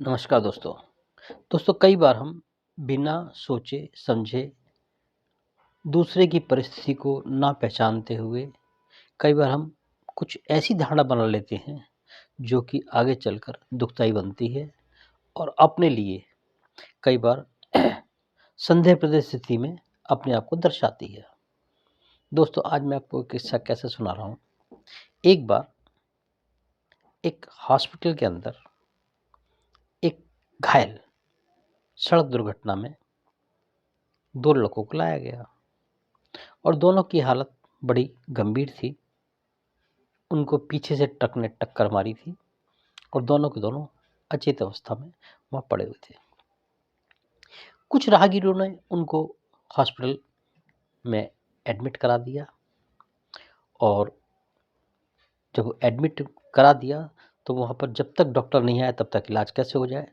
नमस्कार दोस्तों। कई बार हम बिना सोचे समझे दूसरे की परिस्थिति को ना पहचानते हुए कई बार हम कुछ ऐसी धारणा बना लेते हैं जो कि आगे चलकर दुखदाई बनती है और अपने लिए कई बार संदेहप्रद स्थिति में अपने आप को दर्शाती है। दोस्तों, आज मैं आपको एक किस्सा कैसे सुना रहा हूँ। एक बार एक हॉस्पिटल के अंदर एक घायल सड़क दुर्घटना में 2 लड़कों को लाया गया और दोनों की हालत बड़ी गंभीर थी। उनको पीछे से ट्रक ने टक्कर मारी थी और दोनों के दोनों अचेत अवस्था में वहाँ पड़े हुए थे। कुछ राहगीरों ने उनको हॉस्पिटल में एडमिट करा दिया और जब एडमिट करा दिया तो वहाँ पर जब तक डॉक्टर नहीं आया तब तक इलाज कैसे हो जाए।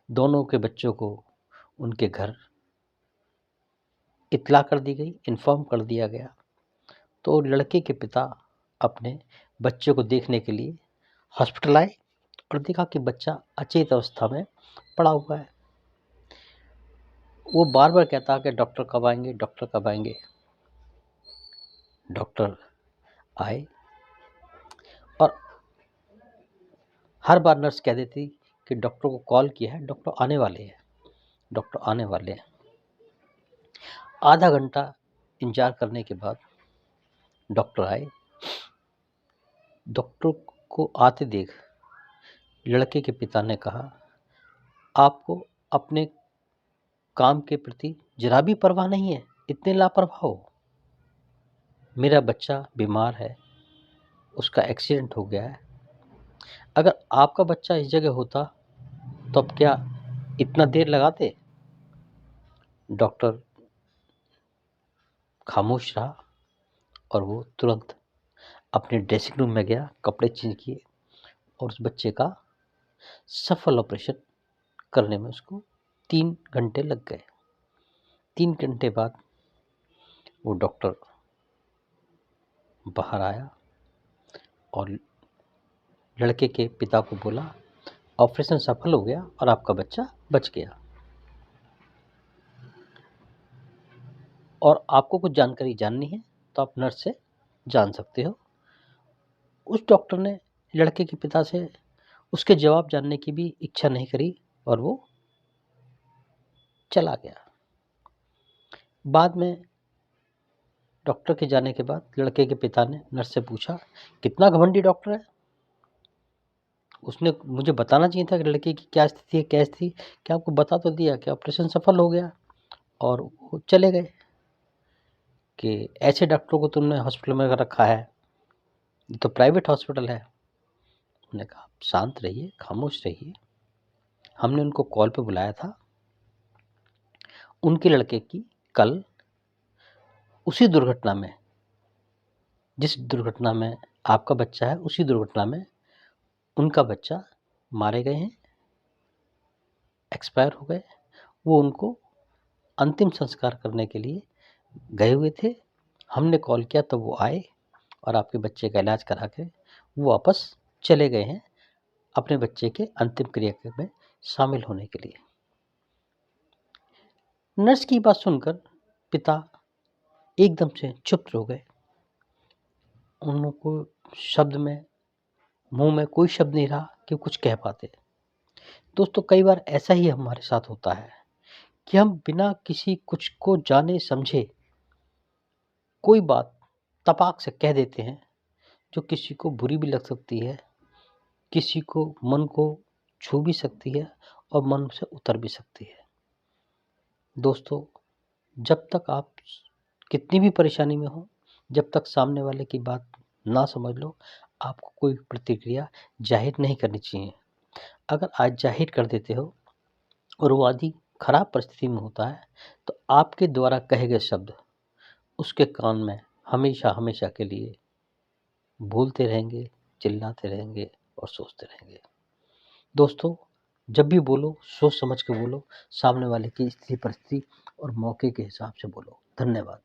दोनों के बच्चों को उनके घर इत्तला कर दी गई, इन्फॉर्म कर दिया गया। तो लड़के के पिता अपने बच्चे को देखने के लिए हॉस्पिटल आए और देखा कि बच्चा अचेत अवस्था में पड़ा हुआ है। वो बार बार कहता कि डॉक्टर कब आएंगे, डॉक्टर कब आएंगे। डॉक्टर आए और हर बार नर्स कह देती कि डॉक्टर को कॉल किया है, डॉक्टर आने वाले हैं, डॉक्टर आने वाले हैं। आधा घंटा इंतजार करने के बाद डॉक्टर आए। डॉक्टर को आते देख लड़के के पिता ने कहा, आपको अपने काम के प्रति जरा भी परवाह नहीं है, इतने लापरवाह हो। मेरा बच्चा बीमार है, उसका एक्सीडेंट हो गया है। अगर आपका बच्चा इस जगह होता तो अब क्या इतना देर लगाते। डॉक्टर खामोश रहा और वो तुरंत अपने ड्रेसिंग रूम में गया, कपड़े चेंज किए और उस बच्चे का सफल ऑपरेशन करने में उसको 3 घंटे लग गए। 3 घंटे बाद वो डॉक्टर बाहर आया और लड़के के पिता को बोला, ऑपरेशन सफल हो गया और आपका बच्चा बच गया और आपको कुछ जानकारी जाननी है तो आप नर्स से जान सकते हो। उस डॉक्टर ने लड़के के पिता से उसके जवाब जानने की भी इच्छा नहीं करी और वो चला गया। बाद में डॉक्टर के जाने के बाद लड़के के पिता ने नर्स से पूछा, कितना घमंडी डॉक्टर है, उसने मुझे बताना चाहिए था कि लड़के की क्या स्थिति है, क्या स्थिति। क्या आपको बता तो दिया कि ऑपरेशन सफल हो गया और वो चले गए। कि ऐसे डॉक्टरों को तुमने हॉस्पिटल में रखा है, ये तो प्राइवेट हॉस्पिटल है। उन्होंने कहा, शांत रहिए, खामोश रहिए। हमने उनको कॉल पे बुलाया था। उनके लड़के की कल उसी दुर्घटना में, जिस दुर्घटना में आपका बच्चा है, उसी दुर्घटना में उनका बच्चा मारे गए हैं, एक्सपायर हो गए। वो उनको अंतिम संस्कार करने के लिए गए हुए थे। हमने कॉल किया तो वो आए और आपके बच्चे का इलाज करा के वो वापस चले गए हैं अपने बच्चे के अंतिम क्रिया में शामिल होने के लिए। नर्स की बात सुनकर पिता एकदम से चुप हो गए। उनको शब्द में, मुंह में कोई शब्द नहीं रहा कि कुछ कह पाते। दोस्तों, कई बार ऐसा ही हमारे साथ होता है कि हम बिना किसी कुछ को जाने समझे कोई बात तपाक से कह देते हैं जो किसी को बुरी भी लग सकती है, किसी को मन को छू भी सकती है और मन से उतर भी सकती है। दोस्तों, जब तक आप कितनी भी परेशानी में हो, जब तक सामने वाले की बात ना समझ लो, आपको कोई प्रतिक्रिया जाहिर नहीं करनी चाहिए। अगर आज जाहिर कर देते हो और वो आदमी खराब परिस्थिति में होता है तो आपके द्वारा कहे गए शब्द उसके कान में हमेशा हमेशा के लिए बोलते रहेंगे, चिल्लाते रहेंगे और सोचते रहेंगे। दोस्तों, जब भी बोलो सोच समझ के बोलो, सामने वाले की स्थिति परिस्थिति और मौके के हिसाब से बोलो। धन्यवाद।